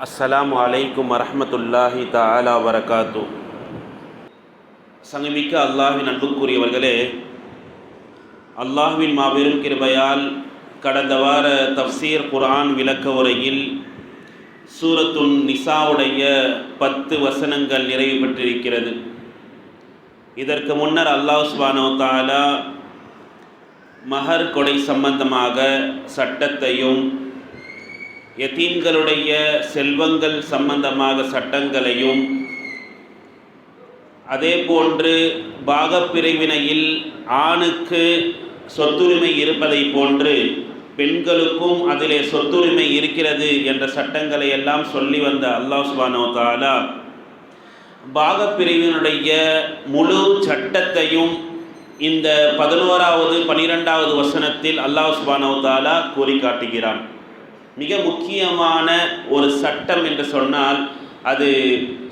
அஸ்ஸலாமு அலைக்கும் வரஹ்மத்துல்லாஹி தஆலா வரகாத்து. சங்கமிக்க அல்லாஹ்வின் அன்புக்குரியவர்களே, அல்லாஹ்வின் மாபெரும் கிருபையால் கடந்த வார தஃப்சீர் குர்ஆன் விளக்க உரையில் சூரத்துன் நிசாவுடைய 10 வசனங்கள் நிறைவு பெற்றிருக்கிறது. இதற்கு முன்னர் அல்லாஹ் சுப்ஹானஹு வ தஆலா மஹர் கொடை சம்பந்தமாக சட்டத்தையும், யதீம்களுடைய செல்வங்கள் சம்பந்தமாக சட்டங்களையும், அதே போன்று பாகப்பிரிவினையில் ஆணுக்கு சொத்துரிமை இருப்பதை போன்று பெண்களுக்கும் அதிலே சொத்துரிமை இருக்கிறது என்ற சட்டங்களை எல்லாம் சொல்லி வந்த அல்லாஹ் சுப்ஹானஹு வ தஆலா பாகப்பிரிவினுடைய முழு சட்டத்தையும் இந்த 11வது 12வது வசனத்தில் அல்லாஹ் சுப்ஹானஹு வ தஆலா கூறி காட்டுகிறான். மிக முக்கியமான ஒரு சட்டம் என்று சொன்னால் அது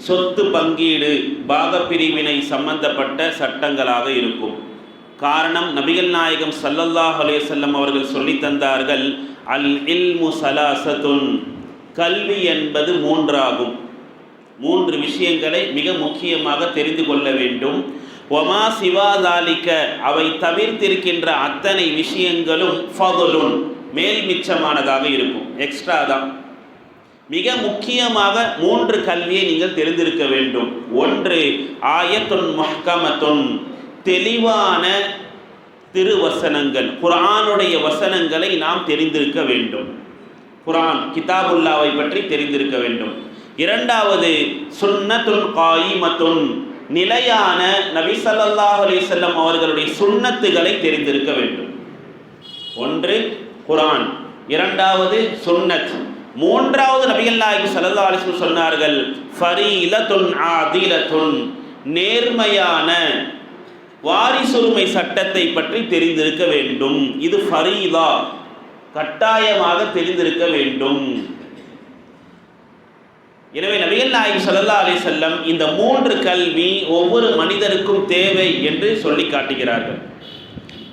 சொத்து பங்கீடு, பாகப்பிரிவினை சம்பந்தப்பட்ட சட்டங்களாக இருக்கும். காரணம், நபிகள் நாயகம் ஸல்லல்லாஹு அலைஹி வஸல்லம் அவர்கள் சொல்லி தந்தார்கள், அல் இல்மு ஸலாஸத்துன், கல்வி என்பது 3 ஆகும். 3 விஷயங்களை மிக முக்கியமாக தெரிந்து கொள்ள வேண்டும். ஒமா சிவா தாலிக, அவை தவிர்த்திருக்கின்ற அத்தனை விஷயங்களும் ஃபதுலுன், மேல் மிச்சமானதாக இருக்கும், எக்ஸ்ட்ரா தான். மிக முக்கியமாக 3 கல்வியை நீங்கள் தெரிந்திருக்க வேண்டும். 1, ஆயத்துன் முஹ்கமத்துன், தெளிவான திருவசனங்கள், குர்ஆனுடைய வசனங்களை நாம் தெரிந்திருக்க வேண்டும். குர்ஆன் கிதாபுல்லாவை பற்றி தெரிந்திருக்க வேண்டும். 2வது சுன்னத்துன் காயிமத்துன், நிலையான நபி ஸல்லல்லாஹு அலைஹி வஸல்லம் அவர்களுடைய சுன்னத்துகளை தெரிந்திருக்க வேண்டும். 1 குர்ஆன், 2வது சுன்னத், 3வது நபிகள் நாயகம் ஸல்லல்லாஹு அலைஹி வஸல்லம் சொன்னார்கள், ஃபரீலத்துன் ஆதிலத்துன், நேர்மையான வாரிசுரிமை சட்டத்தை பற்றி தெரிந்திருக்க வேண்டும். இது ஃபரீலா, கட்டாயமாக தெரிந்திருக்க வேண்டும். எனவே நபிகள் நாயகம் ஸல்லல்லாஹு அலைஹி வஸல்லம் இந்த 3 கல்வி ஒவ்வொரு மனிதருக்கும் தேவை என்று சொல்லி காட்டுகிறார்கள்.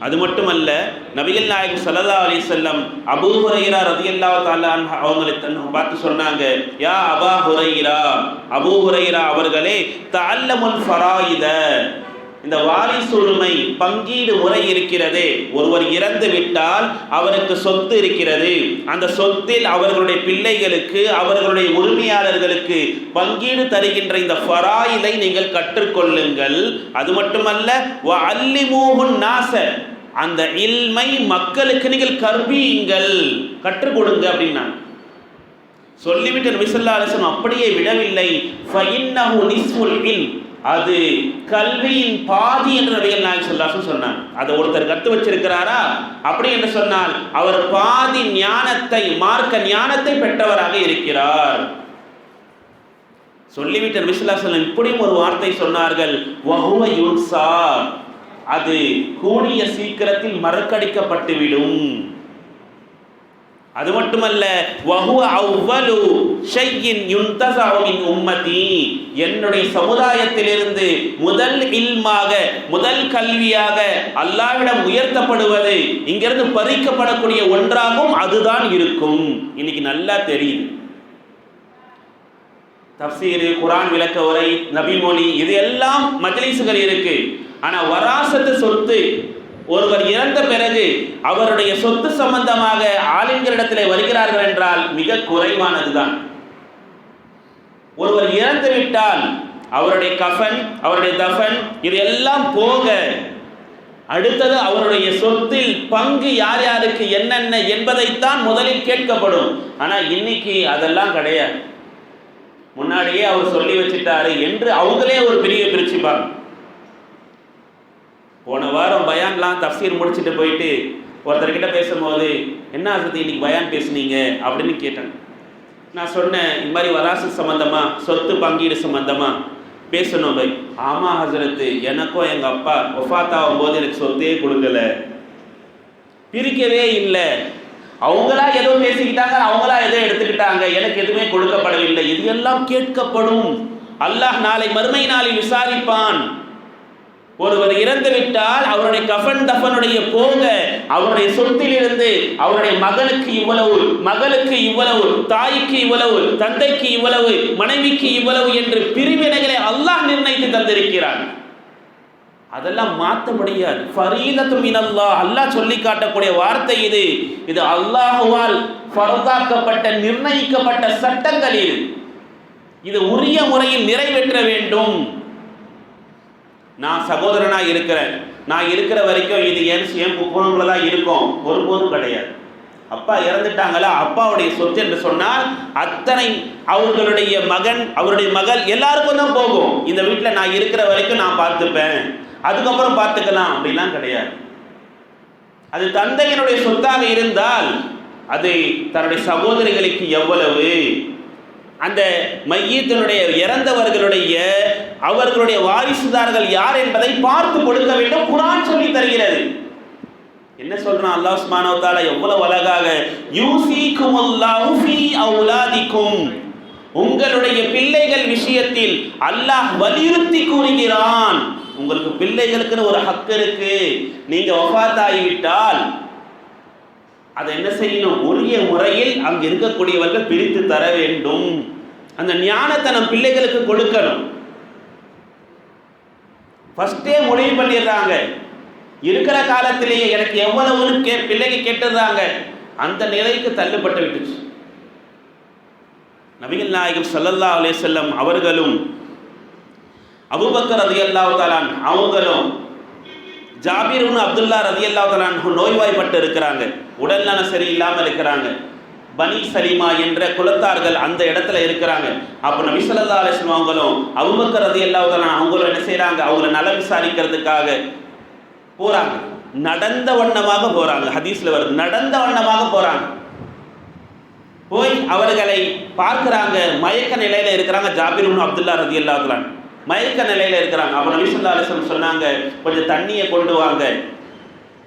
அது மட்டுமல்ல, நபிகள் நாயகம் ஸல்லல்லாஹு அலைஹி வஸல்லம் அபூ ஹுரைரா ரலியல்லாஹு தஆலா அன்ஹு அவங்களை பார்த்து சொன்னாங்க, யா அபா ஹுரைரா, அபூ ஹுரைரா அவர்களே, தஅல்லமுல் ஃபராயித, இந்த வாரிசுரிமை பங்கீடு முறை இருக்கிறதே, ஒருவர் இறந்து விட்டால் அவருக்கு சொத்து இருக்கிறது, அந்த சொத்தில் அவர்களுடைய பிள்ளைகளுக்கு, அவர்களுடைய உரிமையாளர்களுக்கு பங்கீடு தருகின்ற இந்த ஃபராயிதை நீங்கள் கற்றுக்கொள்ளுங்கள். அது மட்டுமல்ல, வ அல்லிமூஹுன் நாஸ, அந்த இல்மை மக்களுக்கு நீங்கள் கற்பியுங்கள், கற்றுக் கொடுங்க அப்படின்னா சொல்லிவிட்டு நபி ஸல்லல்லாஹு அலைஹி வஸல்லம் அப்படியே விடவில்லை, ஃபஇன்னஹு நிஸ்ஃபுல் இல்ம், அது கல்வியின் பாதி என்று நபிகள் நாயகம் ஸல்லல்லாஹு அலைஹி வஸல்லம் சொன்னார். அதை ஒருத்தர் கற்று வச்சிருக்கிறாரா, அப்படி என்று சொன்னால் அவர் பாதி ஞானத்தை, மார்க்க ஞானத்தை பெற்றவராக இருக்கிறார். சொல்லிவிட்டு நபி ஸல்லல்லாஹு அலைஹி வஸல்லம் இப்படியும் ஒரு வார்த்தை சொன்னார்கள், வஹுவ யுன்ஸா, அது கூடிய சீக்கிரத்தில் மறக்கடிக்கப்பட்டுவிடும். அது மட்டுமல்ல, வஹுவ அவ்வலு ஷையின் யுன்தஸஉ மின் உம்மதி, என்னுடைய சமுதாயத்திலிருந்து முதல் இல்மாக, முதல் கல்வியாக அல்லாஹ்விடம் உயர்த்தப்படுவது, இங்கிருந்து பறிக்கப்படக்கூடிய ஒன்றாகவும் அதுதான் இருக்கும். இன்னைக்கு நல்லா தெரியுது. தஃப்சீர், குர்ஆன் விளக்க உரை, நபிமொழி, இது எல்லாம் மஜ்லிஸ்கள் இருக்கு. ஆனா வராசத்து, சொத்து, ஒருவர் இறந்த பிறகு அவருடைய சொத்து சம்பந்தமாக ஆலிம்களிடத்திலே வருகிறார்கள் என்றால் மிக குறைவானதுதான். ஒருவர் இறந்து விட்டால் அவருடைய கஃபன், அவருடைய தஃபன், இது எல்லாம் போக அடுத்தது அவருடைய சொத்தில் பங்கு யார் யாருக்கு என்னென்ன என்பதைத்தான் முதலில் கேட்கப்படும். ஆனா இன்னைக்கு அதெல்லாம் கிடையாது. முன்னாடியே அவர் சொல்லி வச்சுட்டாரு என்று அவங்களே ஒரு பெரிய பிரிச்சுப்பாங்க. போன வாரம் பயான்லாம் தஃப்சீர் முடிச்சுட்டு போயிட்டு ஒருத்தர்கிட்ட பேசும்போது, என்ன ஹஸரத் இன்னைக்கு பயான் பேசுனீங்க அப்படின்னு கேட்டேன். நான் சொன்னேன், இந்த மாதிரி வராசு சம்பந்தமா, சொத்து பங்கீடு சம்பந்தமா பேசணும் பை. ஆமா ஹஸரத், எனக்கும் எங்க அப்பா வஃபாத் ஆகும்போது எனக்கு சொத்தே கொடுக்கல, பிரிக்கவே இல்லை, அவங்களா ஏதோ பேசிக்கிட்டாங்க, அவங்களா ஏதோ எடுத்துக்கிட்டாங்க, எனக்கு எதுவுமே கொடுக்கப்படவில்லை. இது எல்லாம் கேட்கப்படும். அல்லாஹ் நாளை மறுமை நாளில் விசாரிப்பான். ஒருவர் இறந்து விட்டால் அவருடைய கஃன் தஃபனுடைய போக அவருடைய சொத்திலிருந்து அவருடைய மகனுக்கு இவ்வளவு, மகளுக்கு இவ்வளவு, தாய்க்கு இவ்வளவு, தந்தைக்கு இவ்வளவு, மனைவிக்கு இவ்வளவு என்று பிரிவினைகளை அல்லாஹ் நிர்ணயித்து தந்திருக்கிறான். அதெல்லாம் மாற்ற முடியாது. ஃபரீதத்து மினல்லாஹ், அல்லாஹ் சொல்லி காட்டக்கூடிய வார்த்தை இது. இது அல்லாஹ்வால் ஃபர்தாக்கப்பட்ட நிர்ணயிக்கப்பட்ட சட்டங்கள். இது உரிய முறையில் நிறைவேற்ற வேண்டும். நான் சகோதரனாக இருக்கிறேன், நான் இருக்கிற வரைக்கும் இது என் குடும்பங்கள தான் இருக்கும், ஒருபோதும் கிடையாது. அப்பா இறந்துட்டாங்களா, அப்பாவுடைய சொத்து என்று சொன்னால் அத்தனை அவர்களுடைய மகன், அவருடைய மகள் எல்லாருக்கும் தான் போகும். இந்த வீட்டில் நான் இருக்கிற வரைக்கும் நான் பார்த்துப்பேன், அதுக்கப்புறம் பார்த்துக்கலாம் அப்படிலாம் கிடையாது. அது தந்தையினுடைய சொத்தாக இருந்தால் அது தன்னுடைய சகோதரிகளுக்கு எவ்வளவு, அந்த மையத்தினுடைய இறந்தவர்களுடைய அவர்களுடைய வாரிசுதார்கள் யார் என்பதை பார்த்து கொடுக்க வேண்டும். குர்ஆன் சொல்லி தருகிறது. என்ன சொல்றான் அல்லாஹ் சுப்ஹானஹு வ தஆலா எவ்வளவு அழகாக, யூசிகுமுல்லாஹு ஃபீ அவுலாதிக்கும், உங்களுடைய பிள்ளைகள் விஷயத்தில் அல்லாஹ் வலியுறுத்தி கூறுகிறான். உங்களுக்கு பிள்ளைகளுக்குன்னு ஒரு ஹக் இருக்கு. நீங்க வஃபாத் ஆகிவிட்டால் அதை என்ன செய்யணும், உரிய முறையில் அங்கு இருக்கக்கூடியவர்கள் பிரித்து தர வேண்டும். அந்த ஞானத்தை நம் பிள்ளைகளுக்கு கொடுக்கணும். ஃபர்ஸ்டே முடிவு பண்ணிடுறாங்க. இருக்கிற காலத்திலேயே எனக்கு எவ்வளவுன்னு பிள்ளைக்கு கேட்டுறாங்க. அந்த நிலைக்கு தள்ளுபட்டு விட்டுச்சு. நபிகள் நாயகம் ஸல்லல்லாஹு அலைஹி வஸல்லம் அவர்களும் அபூபக்கர் ரலியல்லாஹு தஆலா அவங்களும் ஜாபீர் இப்னு அப்துல்லா ரலியல்லாஹு தஆலா நோய்வாய்ப்பட்டு இருக்கிறாங்க, உடல்நலம் சரியில்லாமல் இருக்கிறாங்க. பனி சலிமா என்ற குலத்தார்கள் அந்த இடத்துல இருக்கிறாங்க. அப்போ நபி ஸல்லல்லாஹு அலைஹி வஸல்லம் அவங்களும் அபூபக்கர் ரலியல்லாஹு தஆலா அவங்களும் என்ன செய்கிறாங்க, அவங்கள நலம் விசாரிக்கிறதுக்காக போகிறாங்க. நடந்த வண்ணமாக போகிறாங்க. ஹதீஸில் வருது, நடந்த வண்ணமாக போகிறாங்க. போய் அவர்களை பார்க்குறாங்க. மயக்க நிலையில் இருக்கிறாங்க. ஜாபீர் இப்னு அப்துல்லா ரலியல்லாஹு தஆலா மயக்க நிலையில் இருக்கிறாங்க. அப்போ நபி ஸல்லல்லாஹு அலைஹி வஸல்லம் சொன்னாங்க, கொஞ்சம் தண்ணியை கொண்டு வாங்க.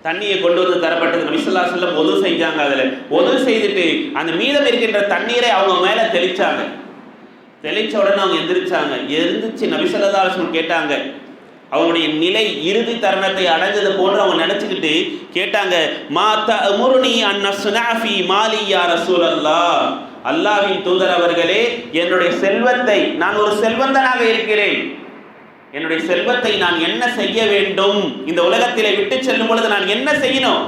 தண்ணியை கொண்டு வந்து தரப்பட்டது. நபி ஸல்லல்லாஹு அலைஹி வஸல்லம் ஒது செஞ்சாங்க. அதில் ஒது செய்துட்டு அந்த மீதம் இருக்கின்ற தண்ணீரை அவங்க மேலே தெளிச்சாங்க. தெளிச்ச உடனே அவங்க எந்திரிச்சாங்க. எந்திரிச்சு நபி ஸல்லல்லாஹு அலைஹி வஸல்லம் கேட்டாங்க. அவங்களுடைய நிலை இறுதி தருணத்தை அடைஞ்சது போன்று அவங்க நினச்சிக்கிட்டு கேட்டாங்க, மா தஅமுருனி அன் அஸ்னா ஃபீ மாலி யா ரசூலல்லாஹ், அல்லாஹ்வின் தூதர் அவர்களே, என்னுடைய செல்வத்தை, நான் ஒரு செல்வந்தனாக இருக்கிறேன், என்னுடைய செல்வத்தை நான் என்ன செய்ய வேண்டும், இந்த உலகத்திலே விட்டு செல்லும் பொழுது நான் என்ன செய்யணும்,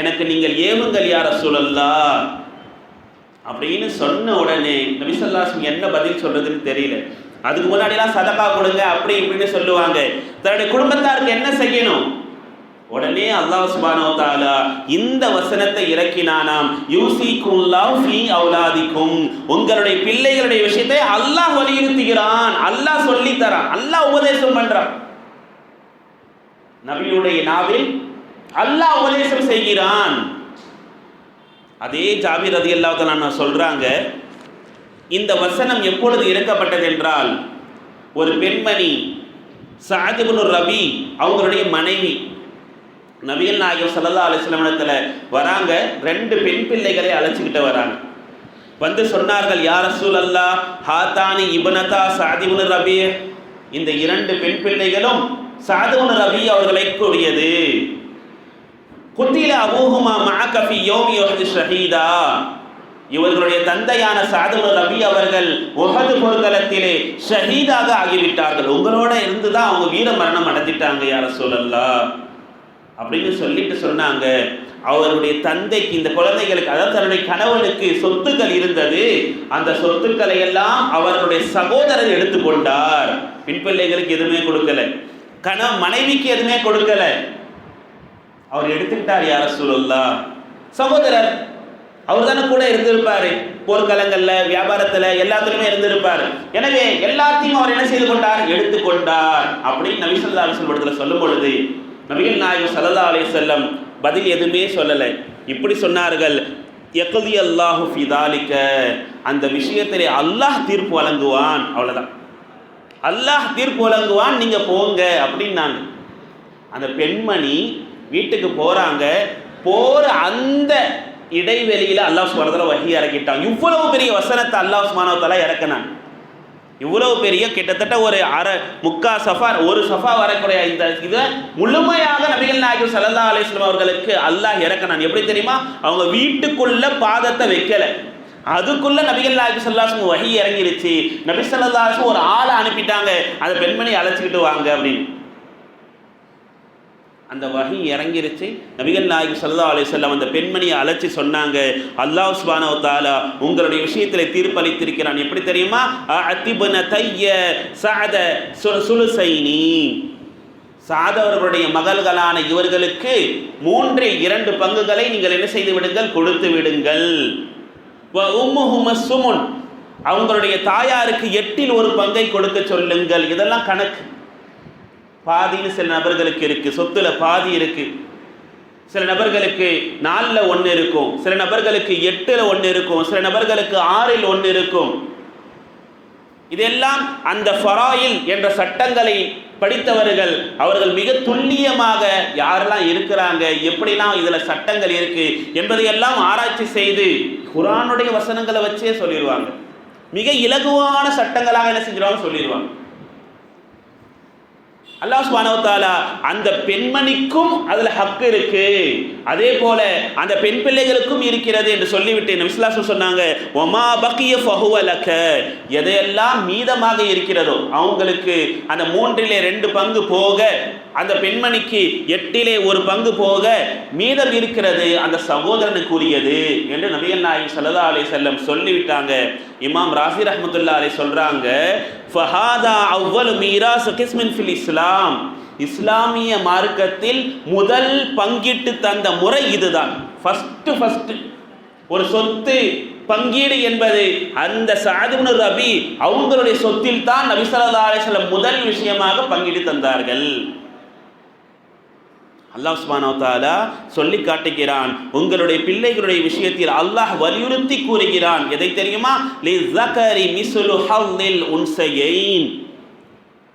எனக்கு நீங்கள் ஏவுங்கள் யா ரசூலல்லாஹ் அப்படின்னு சொன்ன உடனே நபி ஸல்லல்லாஹு அலைஹி வஸல்லம் என்ன பதில் சொல்றதுன்னு தெரியல. அதுக்கு முன்னாடிலாம் சதகா கொடுங்க அப்படி இப்படின்னு சொல்லுவாங்க. தன்னுடைய குடும்பத்தாருக்கு என்ன செய்யணும், உடனே அல்லாஹ் சுப்ஹானஹு வ தஆலா இந்த வசனத்தை இறக்கினானாம், யூசிகுல்லாஹு ஃபீ அவுலாதிக்கும், உங்களுடைய பிள்ளைகளுடைய விஷயத்தை அல்லாஹ் வலியுறுத்துகிறான், அல்லாஹ் சொல்லி தரான், அல்லாஹ் உபதேசம் பண்றான். நபியுடைய நாவில் அல்லாஹ் உபதேசம் செய்கிறான். அதே ஜாபீர் ரலியல்லாஹு தஆலா சொல்றாங்க, இந்த வசனம் எப்பொழுது இறக்கப்பட்டது என்றால், ஒரு பெண்மணி சஅத் இப்னு ரபி அவங்களுடைய மனைவி நபிகள் நாயகம் ஸல்லல்லாஹு அலைஹி வஸல்லம் இடத்துல வராங்க. 2 பெண் பிள்ளைகளை அழைச்சிக்கிட்டு வராங்க. வந்து சொன்னார்கள், யா ரசூலல்லாஹ், ஹாதானி இப்னதா சஅத் இப்னு ரபி, இந்த 2 பெண் பிள்ளைகளும் சஅத் இப்னு ரபி அவர்களை கூடியது. குத்தில அபூஹுமா மஅக ஃபீ யௌமி உஹத் ஷஹீதா, இவர்களுடைய தந்தையான சஅத் இப்னு ரபி அவர்கள் உஹத் போர்க்களத்திலே ஷஹீதாக ஆகிவிட்டார்கள், உங்களோட இருந்து தான் அவங்க வீர மரணம் அடைஞ்சிட்டாங்க யா ரசூலல்லாஹ் அப்படின்னு சொல்லிட்டு சொன்னாங்க. அவருடைய தந்தைக்கு, இந்த குழந்தைகளுக்கு, அதாவது தன்னுடைய கணவனுக்கு சொத்துக்கள் இருந்தது. அந்த சொத்துக்களை எல்லாம் அவர்களுடைய சகோதரர் எடுத்துக்கொண்டார். பெண் பிள்ளைகளுக்கு எதுவுமே கொடுக்கல, மனைவிக்கு எதுவுமே கொடுக்கல, அவர் எடுத்துக்கிட்டார் யா ரசூலல்லாஹ். சகோதரர் அவர் தானே கூட இருந்திருப்பாரு, போர்க்களங்கள்ல, வியாபாரத்துல, எல்லாத்துலயுமே இருந்திருப்பாரு. எனவே எல்லாத்தையும் அவர் என்ன செய்து கொண்டார், எடுத்துக்கொண்டார் அப்படின்னு நபி ஸல்லல்லாஹு அலைஹி வஸல்லம் சொல்லும் பொழுது நபிகள் நாயகம் ஸல்லல்லாஹு அலைஹி வஸல்லம் பதில் எதுவுமே சொல்லலை. இப்படி சொன்னார்கள், யக்தி அல்லாஹு ஃபி தாலிக, அந்த விஷயத்திலே அல்லாஹ் தீர்ப்பு வழங்குவான், அவ்வளவுதான், அல்லாஹ் தீர்ப்பு வழங்குவான், நீங்க போங்க அப்படின்னாங்க. அந்த பெண்மணி வீட்டுக்கு போறாங்க. போற அந்த இடைவெளியில அல்லாஹ் சுப்ஹானஹு வ தஆலா வஹி இறக்கிட்டான். இவ்வளவு பெரிய வசனத்தை அல்லாஹ் சுப்ஹானஹு வ தஆலா இறக்கினான். இவ்வளவு பெரிய கிட்டத்தட்ட ஒரு முக்கா சஃபா, ஒரு சஃபா வரக்கூடிய இந்த இதை முழுமையாக நபிகள் நாயகம் ஸல்லல்லாஹு அலைஹி வஸல்லம் அவர்களுக்கு அல்லாஹ் இறக்கினான். எப்படி தெரியுமா? அவங்க வீட்டுக்குள்ள பாதத்தை வைக்கல, அதுக்குள்ள நபிகள் நாயகம் ஸல்லல்லாஹு அலைஹி வஸல்லம் வஹி இறங்கிருச்சு. நபி ஸல்லல்லாஹு அலைஹி வஸல்லம் ஒரு ஆளை அனுப்பிட்டாங்க, அந்த பெண்மணி அழைச்சிக்கிட்டு வாங்க அப்படின்னு. அந்த வஹி இறங்கிருச்சு. நபிகள் நாயகம் ஸல்லல்லாஹு அலைஹி வஸல்லம் அந்த பெண்மணியை அழைச்சி சொன்னாங்க, அல்லாஹ் சுப்ஹானஹு வ தஆலா உங்களுடைய விஷயத்தில் தீர்ப்பளித்திருக்கிறான். எப்படி தெரியுமா? அத்திபன தைய சஅத சுலுசைனி, சாத் அவர்களுடைய மகள்களான இவர்களுக்கு 3/2 பங்குகளை நீங்கள் என்ன செய்து விடுங்கள், கொடுத்து விடுங்கள். வ உம்முஹும சுமுன், அவங்களுடைய தாயாருக்கு 8/1 பங்கை கொடுக்க சொல்லுங்கள். இதெல்லாம் கணக்கு. பாதின்னு சில நபர்களுக்கு இருக்கு, சொத்துல பாதி இருக்கு. சில நபர்களுக்கு 4ல் 1 இருக்கும், சில நபர்களுக்கு 8ல் 1 இருக்கும், சில நபர்களுக்கு 6ல் 1 இருக்கும். இதெல்லாம் அந்த ஃபராயில் என்ற சட்டங்களை படித்தவர்கள் அவர்கள் மிக துல்லியமாக யாரெல்லாம் இருக்கிறாங்க, எப்படிலாம் இதுல சட்டங்கள் இருக்கு என்பதையெல்லாம் ஆராய்ச்சி செய்து குர்ஆனுடைய வசனங்களை வச்சே சொல்லிடுவாங்க. மிக இலகுவான சட்டங்களாக என்ன செஞ்சிருவாங்க, சொல்லிடுவாங்க. அல்லாஹ் சுப்ஹானஹு வ தஆலா அந்த பெண்மணிக்கும் அதுல ஹக் இருக்கு, அதே போல அந்த பெண் பிள்ளைகளுக்கும் இருக்கிறது என்று சொல்லிவிட்டு நபி ஸல்லல்லாஹு அலைஹி வஸல்லம் சொன்னாங்க, வமா பக்கிய ஃபஹுவ லக, எதையெல்லாம் மீதமாக இருக்கிறதோ அவங்களுக்கு அந்த 3/2 பங்கு போக, அந்த பெண்மணிக்கு 8/1 பங்கு போக மீதம் இருக்கிறது அந்த சகோதரனுக்குரியது என்று நபிகள் நாயகம் ஸல்லல்லாஹு அலைஹி வஸல்லம் சொல்லிவிட்டாங்க. இமாம் ராஸி ரஹ்மத்துல்லாஹி அலைஹி சொல்றாங்க, ஃபஹாதா அவ்வலு மீராஸ் கிஸ்மின் ஃபில் இஸ்லாம், இஸ்லாமிய மார்க்கத்தில் முதல் பங்கிட்டு தந்த முறை இதுதான். ஃபர்ஸ்ட் ஒரு சொத்து பங்கீடு என்பது அந்த சஅத் இப்னு ரபி அவங்களுடைய சொத்தில் தான் நபி ஸல்லல்லாஹு அலைஹி வஸல்லம் முதல் விஷயமாக பங்கிட்டு தந்தார்கள். அல்லாஹ் சுப்ஹானஹு வ தஆலா சொல்லி காட்டுகிறான், உங்களுடைய பிள்ளைகளுடைய விஷயத்தில் அல்லாஹ் வலியுறுத்தி கூறுகிறான். எதை தெரியுமா? லிஸகரி மிஸ்லு ஹல்லில் உன்சயைன்,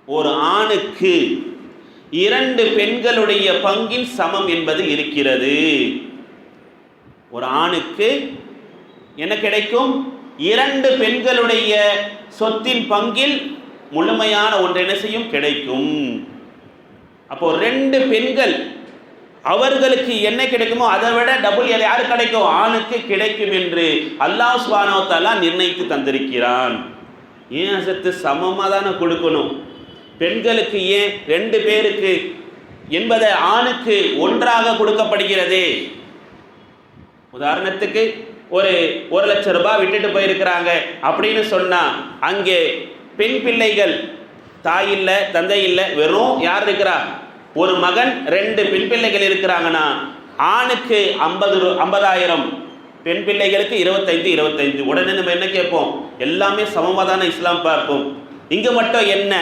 ஒரு ஆணுக்கு 2 பெண்களுடைய பங்கில் சமம் என்பது இருக்கிறது. ஒரு ஆணுக்கு என்ன கிடைக்கும்? 2 பெண்களுடைய சொத்தின் பங்கில் முழுமையான ஒன்று என்ன செய்யும், கிடைக்கும். அப்போ 2 பெண்கள் அவர்களுக்கு என்ன கிடைக்குமோ அதை விட டபுள் யாரு கிடைக்கும், ஆணுக்கு கிடைக்கும் என்று அல்லாஹ் சுப்ஹானஹு வ தஆலா நிர்ணயித்து தந்திருக்கிறான். ஏன் சத்து சமமாக தானே கொடுக்கணும், பெண்களுக்கு ஏன் 2 பேருக்கு என்பதை ஆணுக்கு ஒன்றாக கொடுக்கப்படுகிறது? உதாரணத்துக்கு ஒரு 1,00,000 ரூபாய் விட்டுட்டு போயிருக்கிறாங்க அப்படின்னு சொன்னா, அங்கே பெண் பிள்ளைகள் தாய் இல்லை தந்தை இல்லை, வெறும் யார் இருக்கிறா, ஒரு மகன் 2 பெண் பிள்ளைகள் இருக்கிறாங்கன்னா ஆணுக்கு 50,000, பெண் பிள்ளைகளுக்கு 25. உடனே நம்ம என்ன கேட்போம், எல்லாமே சமமாக தானே இஸ்லாம் பார்ப்போம், இங்கே மட்டும் என்ன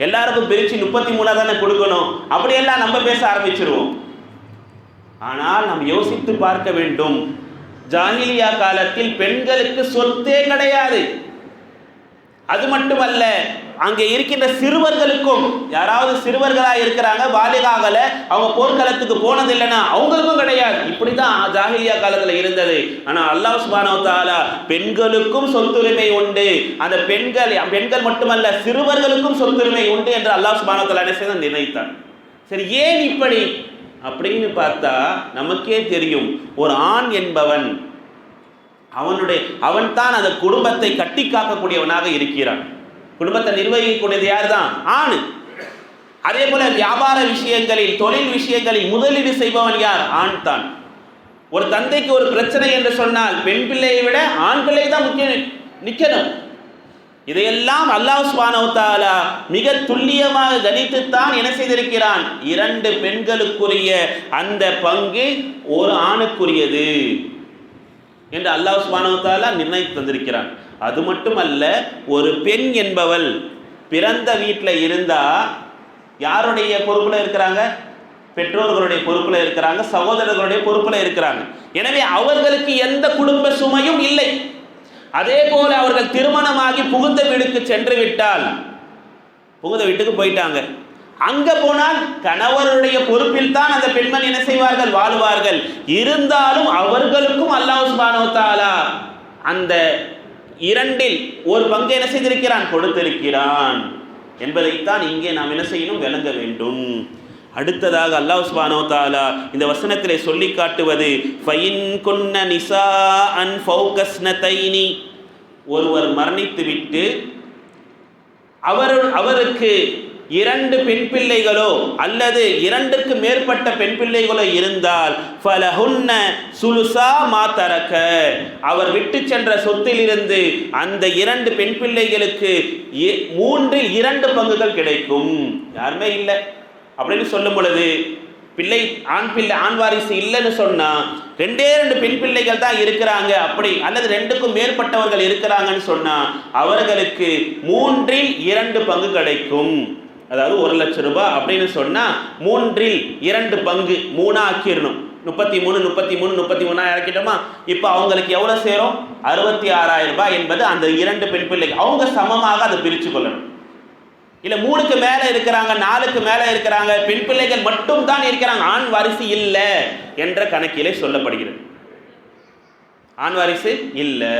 எல்லாருக்கும் பிரித்து 33 தானே கொடுக்கணும், அப்படியெல்லாம் நம்ம பேச ஆரம்பிச்சிருவோம். ஆனால் நாம் யோசித்து பார்க்க வேண்டும், ஜாஹிலியா காலத்தில் பெண்களுக்கு சொத்தே கிடையாது. அது மட்டுமல்ல, அங்கே இருக்கின்ற சிறுவர்களுக்கும், யாராவது சிறுவர்களாக இருக்கிறாங்க பாலிகாகல, அவங்க போர்க்களத்துக்கு போனதில்லைன்னா அவங்களுக்கும் கிடையாது. இப்படி தான் ஜாஹிலியா காலத்தில் இருந்தது. ஆனால் அல்லாஹ் சுப்ஹானஹு வ தஆலா பெண்களுக்கும் சொத்துரிமை உண்டு, அந்த பெண்கள் மட்டுமல்ல சிறுவர்களுக்கும் சொத்துரிமை உண்டு என்று அல்லாஹ் சுப்ஹானஹு வ தஆலா நினைத்தான். சரி, ஏன் இப்படி அப்படின்னு பார்த்தா நமக்கே தெரியும், ஒரு ஆண் என்பவன் அவன் தான் அந்த குடும்பத்தை கட்டி காக்கக்கூடியவனாக இருக்கிறான். குடும்பத்தை நிர்வகிக்கக்கூடியது யார் தான்? ஆண். அதே போல வியாபார விஷயங்களில், தொழில் விஷயங்களில் முதலீடு செய்பவன் யார்? ஆண் தான். ஒரு தந்தைக்கு ஒரு பிரச்சனை என்று சொன்னால் பெண் பிள்ளையை விட ஆண் பிள்ளை தான் முக்கியம் நிற்கணும். இதையெல்லாம் அல்லாஹ் சுப்ஹானஹு வ தஆலா மிக துல்லியமாக கணித்துத்தான் என்ன செய்திருக்கிறான், 2 பெண்களுக்குரிய அந்த பங்கு ஒரு ஆணுக்குரியது என்று அல்லாஹ் சுப்ஹானஹு வ தஆலா நிர்ணயித்து தந்திருக்கிறான். அது மட்டுமல்ல, ஒரு பெண் என்பவள் பிறந்த வீட்டில் இருந்தா யாருடைய பொறுப்புல இருக்கிறாங்க? பெற்றோர்களுடைய பொறுப்புல இருக்கிறாங்க, சகோதரர்களுடைய பொறுப்புல இருக்கிறாங்க. எனவே அவர்களுக்கு எந்த குடும்ப சுமையும் இல்லை. அதே போல அவர்கள் திருமணமாகி புகுந்த வீட்டுக்கு சென்று விட்டால், புகுந்த வீட்டுக்கு போயிட்டாங்க, அங்க போனால் கணவருடைய பொறுப்பில் தான் அந்த பெண்மணி என்ன செய்வார்கள், வாழ்வார்கள். இருந்தாலும் அவர்களுக்கும் அல்லாஹ் சுப்ஹானஹு வ தஆலா அந்த 2இல் ஒரு பங்கு என்ன செய்திருக்கிறான், கொடுத்திருக்கிறான் என்பதைத்தான் இங்கே நாம் என்ன செய்யணும், விளங்க வேண்டும். அடுத்ததாக அல்லாஹ் சுப்ஹானஹு வ தஆலா இந்த வசனத்திலே சொல்லி காட்டுவது ஃபைன் குன்ன நிசாஅன் ஃபௌகஸ்னதைனி, ஒருவர் மரணித்துவிட்டு அவருக்கு 2 பெண் பிள்ளைகளோ அல்லது 2க்கு மேற்பட்ட பெண் பிள்ளைகளோ இருந்தால் ஃபலஹுன்ன சுலுசா மா தரக, அவர் விட்டு சென்ற சொத்திலிருந்து அந்த 2 பெண் பிள்ளைகளுக்கு 3/2 பங்குகள் கிடைக்கும். யாருமே இல்லை அப்படின்னு சொல்லும் பொழுது பிள்ளை ஆண் வாரிசு இல்லைன்னு சொன்னா 2 பெண் பிள்ளைகள் தான் இருக்கிறாங்க அப்படி, அல்லது 2க்கும் மேற்பட்டவர்கள் இருக்கிறாங்கன்னு சொன்னா அவர்களுக்கு 3/2 பங்கு கிடைக்கும். அதாவது 1 லட்சம் ரூபாய் அப்படின்னு சொன்னா 3/2 பங்கு 3 ஆக்கிடணும். 33 இறக்கிட்டோமா, இப்போ அவங்களுக்கு எவ்வளவு சேரும், 66,000 ரூபாய் என்பது அந்த 2 பெண் பிள்ளைகள் அவங்க சமமாக அதை பிரிச்சு கொள்ளணும். இல்ல 3க்கு மேல இருக்கிறாங்க, 4க்கு மேல இருக்கிறாங்க, பெண் பிள்ளைகள் மட்டும் தான் இருக்கிறாங்க, ஆண் வாரிசு இல்லை என்ற கணக்கிலே சொல்லப்படுகிறது. ஆண் வாரிசு இல்லை.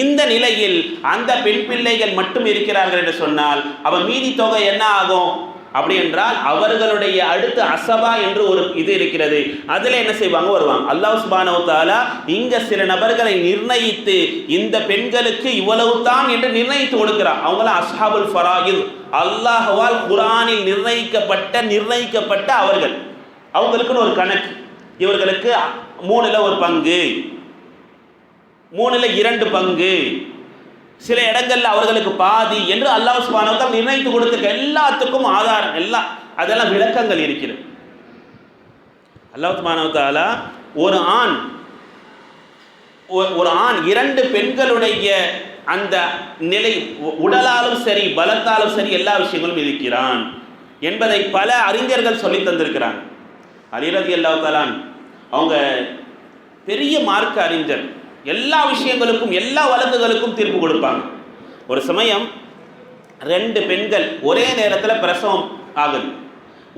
இந்த நிலையில் அந்த பெண் பிள்ளைகள் மட்டும் இருக்கிறார்கள் என்று சொன்னால் அவன் மீதி தொகை என்ன ஆகும் அப்படி என்றால் அவர்களுடைய அடுத்து அசபா என்று ஒரு இது இருக்கிறது, அதில் என்ன செய்வாங்க, வருவாங்க. அல்லாஹ் சுப்ஹானஹு வ தஆலா இங்க சில நபர்களை நிர்ணயித்து இந்த பெண்களுக்கு இவ்வளவு தான் என்று நிர்ணயித்து கொடுக்கிறார். அவங்கள அஸ்ஹாபுல் ஃபராயித், அல்லாஹ்வால் குர்ஆனில் நிர்ணயிக்கப்பட்ட அவர்கள். அவங்களுக்குன்னு ஒரு கணக்கு, இவர்களுக்கு 3ல் 1 பங்கு, 3ல் 2 பங்கு, சில இடங்கள்ல அவர்களுக்கு பாதி என்று அல்லாஹ் சுப்ஹானஹு வ தஆலா நிர்ணயித்து கொடுத்திருக்க எல்லாத்துக்கும் ஆதாரம் எல்லாம் அதெல்லாம் விளக்கங்கள் இருக்கிறது. அல்லாஹ் சுப்ஹானஹு வ தஆலா ஒரு ஆண் 2 பெண்களுடைய அந்த நிலை உடலாலும் சரி பலத்தாலும் சரி எல்லா விஷயங்களும் இருக்கிறான் என்பதை பல அறிஞர்கள் சொல்லி தந்திருக்கிறாங்க. அலி ரலியல்லாஹு தஆலா அவங்க பெரிய மார்க்க அறிஞர், எல்லா விஷயங்களுக்கும் எல்லா வழக்குகளுக்கும் தீர்ப்பு கொடுப்பாங்க. ஒரு சமயம் 2 பெண்கள் ஒரே நேரத்தில் பிரசவம் ஆகுது.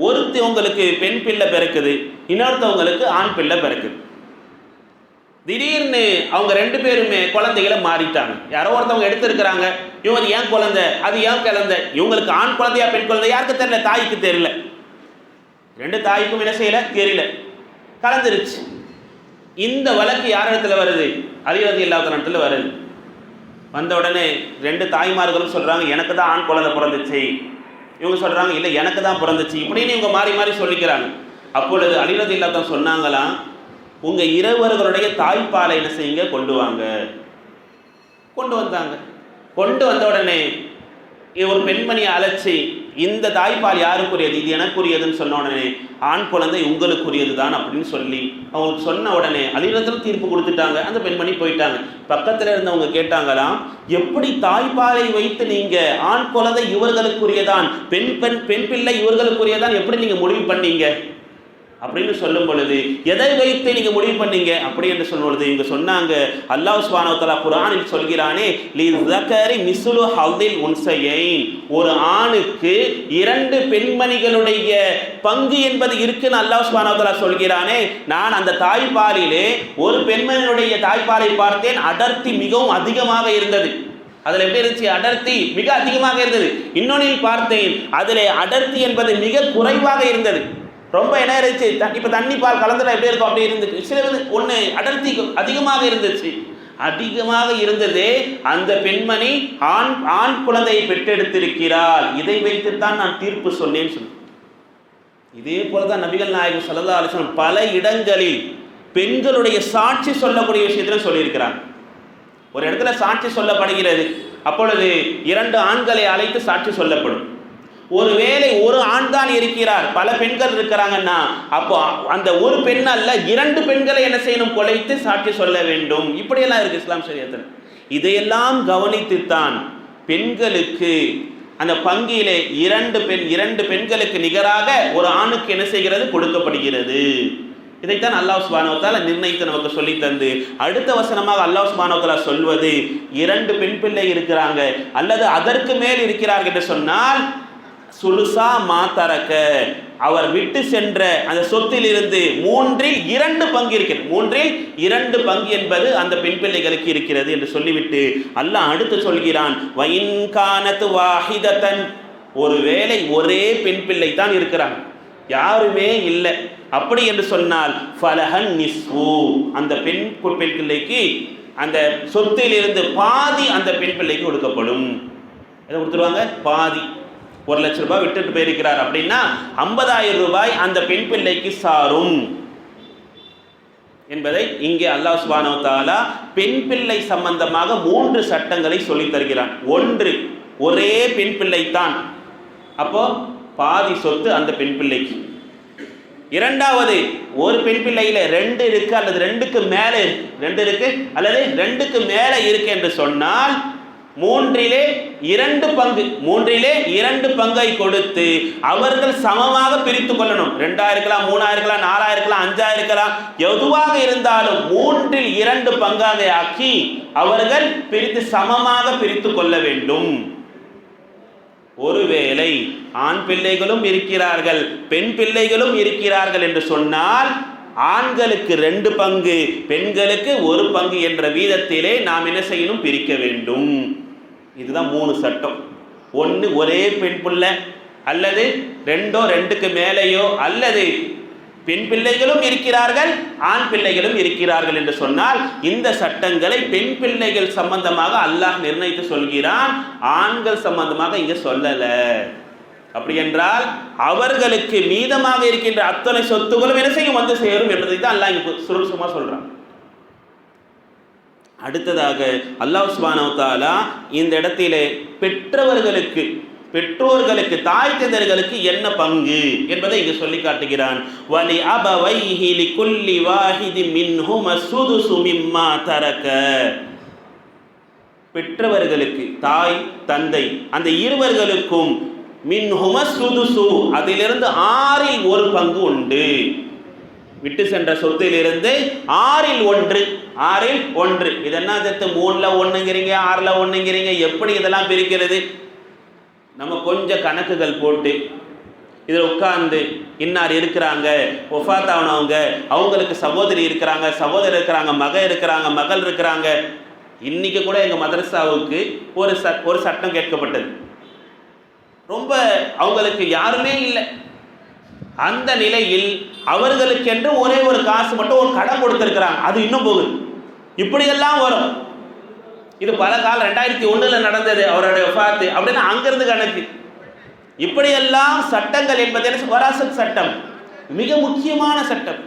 ஒருத்தவங்களுக்கு பெண் பிள்ளை பிறக்குது, இன்னொருத்தவங்களுக்கு ஆண் பிள்ளை பிறக்குது. திடீர்னு அவங்க 2 பேருமே குழந்தைகளை மாறிட்டாங்க. யாரோ ஒருத்தவங்க எடுத்திருக்கிறாங்க, இவங்க ஏன் குழந்தை, அது ஏன் குழந்தை, இவங்களுக்கு ஆண் குழந்தையா பெண் குழந்தை யாருக்கு தெரியல, தாய்க்கு தெரியல. 2 தாய்க்கும் என்ன செய்யல தெரியல, கலந்துருச்சு. இந்த வழக்கு யார் இடத்துல வருது, அலி ரலியல்லாஹு அன்ஹு வருது. வந்த உடனே 2 தாய்மார்களும் சொல்றாங்க எனக்கு தான் ஆண் குழந்தை பிறந்துச்சு, இவங்க சொல்றாங்க இல்லை எனக்கு தான் பிறந்துச்சு, இப்படின்னு இவங்க மாறி மாறி சொல்லிக்கிறாங்க. அப்பொழுது அலி ரலியல்லாஹு அன்ஹு சொன்னாங்களாம், உங்க இருவர்களுடைய தாய்ப்பாலை என்ன செய்யுங்க, கொண்டு வாங்க. கொண்டு வந்தாங்க. கொண்டு வந்த உடனே ஒரு பெண்மணியை அழைச்சி இந்த தாய்ப்பால் யாருக்குரியது, இது எனக்குரியதுன்னு சொன்ன உடனே ஆண் குழந்தை உங்களுக்குரியது தான் அப்படின்னு சொல்லி அவங்க சொன்ன உடனே அலிரத்தில் தீர்ப்பு கொடுத்துட்டாங்க. அந்த பெண்மணி போயிட்டாங்க. பக்கத்தில் இருந்தவங்க கேட்டாங்களாம், எப்படி தாய்ப்பாலை வைத்து நீங்க ஆண் குழந்தை இவர்களுக்குரியதான் பெண் பிள்ளை இவர்களுக்குரியதான் எப்படி நீங்க முடிவு பண்ணீங்க அப்படின்னு சொல்லும் பொழுது, எதை வைத்து நீங்க முடிவு பண்ணீங்க அப்படி என்று சொல்லும் பொழுது இவங்க சொன்னாங்க, அல்லாஹ் சுப்ஹானஹு வ தஆலா குர்ஆனில் சொல்கிறானே லிஸக்கரி மிஸ்லு ஹல்லில் உன்சயைன், ஒரு ஆணுக்கு 2 பெண்மணிகளுடைய பங்கு என்பது இருக்குன்னு அல்லாஹ் சுப்ஹானஹு வ தஆலா சொல்கிறானே. நான் அந்த தாய்ப்பாலிலே ஒரு பெண்மணியுடைய தாய்ப்பாலை பார்த்தேன், அடர்த்தி மிகவும் அதிகமாக இருந்தது. அதில் எப்படி இருந்துச்சு, அடர்த்தி மிக அதிகமாக இருந்தது. இன்னொன்னில் பார்த்தேன், அதில் அடர்த்தி என்பது மிக குறைவாக இருந்தது. ரொம்ப என்ன இருந்துச்சு, இப்போ தண்ணி பால் கலந்துல எப்படி இருக்கும் அப்படி இருந்துச்சு. சில ஒன்று அடர்த்தி அதிகமாக இருந்துச்சு. அதிகமாக இருந்ததே அந்த பெண்மணி ஆண் குழந்தையை பெற்றெடுத்திருக்கிறாள், இதை வைத்துத்தான் நான் தீர்ப்பு சொன்னேன்னு சொல்லி. இதே போலதான் நபிகள் நாயகம் ஸல்லல்லாஹு அலைஹி வஸல்லம் பல இடங்களில் பெண்களுடைய சாட்சி சொல்லக்கூடிய விஷயத்துல சொல்லியிருக்கிறாங்க. ஒரு இடத்துல சாட்சி சொல்லப்படுகிறது, அப்பொழுது 2 ஆண்களை அழைத்து சாட்சி சொல்லப்படும். ஒருவேளை ஒரு ஆண் தான் இருக்கிறார், பல பெண்கள் இருக்கிறாங்கன்னா அப்போ அந்த ஒரு பெண் அல்ல 2 பெண்களை என்ன செய்யணும், கொலைத்து சாட்சி சொல்ல வேண்டும். இப்படியெல்லாம் இருக்கு இஸ்லாம் ஷரியத்தில். இதையெல்லாம் கவனித்துத்தான் பெண்களுக்கு அந்த பங்கிலே 2 பெண்களுக்கு நிகராக ஒரு ஆணுக்கு என்ன செய்கிறது, கொடுக்கப்படுகிறது. இதைத்தான் அல்லாஹ் சுப்ஹானஹு வ தஆலா நிர்ணயித்து நமக்கு சொல்லி தந்து அடுத்த வசனமாக அல்லாஹ் சுப்ஹானஹு வ தஆலா சொல்வது, 2 பெண் பிள்ளை இருக்கிறாங்க அல்லது அதற்கு மேல் இருக்கிறார்கள் என்று சொன்னால் சுலுசா மாத்தரக்க, அவர் விட்டு சென்ற அந்த சொத்திலிருந்து 2/3 பங்கு இருக்கிறது. 2/3 என்பது அந்த பெண் பிள்ளைகளுக்கு இருக்கிறது என்று சொல்லிவிட்டு அல்லாஹ் அடுத்து சொல்கிறான், வயின்கானத் வாஹிதத்தன், ஒருவேளை ஒரே பெண் பிள்ளை தான் இருக்கிறாங்க, யாருமே இல்லை, அப்படி என்று சொன்னால் ஃபலஹன் நிஸ்வு, அந்த பெண் பிள்ளைக்கு அந்த சொத்திலிருந்து பாதி அந்த பெண் பிள்ளைக்கு கொடுக்கப்படும். எதை கொடுத்துருவாங்க? பாதி. 1 லட்சம் ரூபாய் விட்டுட்டு போயிருக்கிறார் அப்படின்னா 50,000 ரூபாய் அந்த பெண் பிள்ளைக்கு சாரும் என்பதை இங்கே அல்லாஹ் சுப்ஹானஹு வ தஆலா பெண் பிள்ளை சம்பந்தமாக 3 சட்டங்களை சொல்லி தருகிறான். 1, ஒரே பெண் பிள்ளை தான், அப்போ பாதி சொத்து அந்த பெண் பிள்ளைக்கு. 2வது, ஒரு பெண் பிள்ளையில 2 இருக்கு அல்லது 2க்கு மேலே 2 இருக்கு அல்லது 2க்கு மேலே இருக்கு என்று சொன்னால் 3/2 பங்கு, 3/2 பங்கை கொடுத்து அவர்கள் சமமாக பிரித்து கொள்ளணும். 2 இருக்கலாம், 3 இருக்கலாம், 4 இருக்கலாம், 5 இருக்கலாம், எதுவாக இருந்தாலும் 3/2 பங்காக ஆக்கி அவர்கள் பிரித்து சமமாக பிரித்து கொள்ள வேண்டும். ஒருவேளை ஆண் பிள்ளைகளும் இருக்கிறார்கள், பெண் பிள்ளைகளும் இருக்கிறார்கள் என்று சொன்னால் ஆண்களுக்கு 2 பங்கு, பெண்களுக்கு 1 பங்கு என்ற வீதத்திலே நாம் என்ன செய்யணும்? பிரிக்க வேண்டும். இதுதான் 3 சட்டம். 1, ஒரே பெண் பிள்ளை அல்லது 2 2க்கு மேலேயோ அல்லது பெண் பிள்ளைகளும் இருக்கிறார்கள் ஆண் பிள்ளைகளும் இருக்கிறார்கள் என்று சொன்னால் இந்த சட்டங்களை பெண் பிள்ளைகள் சம்பந்தமாக அல்லாஹ் நிர்ணயித்து சொல்கிறான், ஆண்கள் சம்பந்தமாக இங்க சொல்லல. அப்படி என்றால் அவர்களுக்கு மீதமாக இருக்கின்ற அத்தனை சொத்துகளும் என்ன செய்யும்? வந்து சேரும் என்பதை தான் அல்லாஹ் இங்க சுருக்கமா சொல்றான். அடுத்ததாக அல்லாஹ் சுப்ஹானஹு வ தஆலா இந்த இடத்திலே பெற்றோர்களுக்கு தாய் தந்தையர்களுக்கு என்ன பங்கு என்பதை இங்கு சொல்லி காட்டுகிறான். வலி அபவைஹி லிகுல்லி வாஹிதி மின்ஹும் அஸ்ஸுதுஸு மிம்மா தரக, பெற்றவர்களுக்கு தாய் தந்தை அந்த இருவர்களுக்கும் மின்ஹும் அஸ்ஸுதுஸு, அதிலிருந்து 1/6 பங்கு உண்டு. விட்டு சென்ற சொத்திலிருந்து 1/6 இது என்ன? 3ல் 1ங்கிறீங்க, 6ல் 1ங்கிறீங்க, எப்படி இதெல்லாம் பிரிக்கிறது? நம்ம கொஞ்சம் கணக்குகள் போட்டு இதில் உட்கார்ந்து இன்னார் இருக்கிறாங்க, ஒஃபாத் ஆனவங்க, அவங்களுக்கு சகோதரி இருக்கிறாங்க, சகோதரர் இருக்கிறாங்க, இருக்கிறாங்க, மகள் இருக்கிறாங்க. இன்னைக்கு கூட எங்கள் மதரசாவுக்கு ஒரு சட்டம் கேட்கப்பட்டது. ரொம்ப அவங்களுக்கு யாருமே இல்லை. அந்த நிலையில் அவர்களுக்கென்று ஒரே ஒரு காசு மட்டும் ஒரு கடன் கொடுத்திருக்கிறாங்க, அது இன்னும் போகுது. இப்படியெல்லாம் வரும். இது பல காலம் 2001 நடந்தது அவருடைய வஃபாத் அப்படின்னா அங்கிருந்து கணக்கு. இப்படியெல்லாம் சட்டங்கள் என்பது வராசத் சட்டம் மிக முக்கியமான சட்டம்.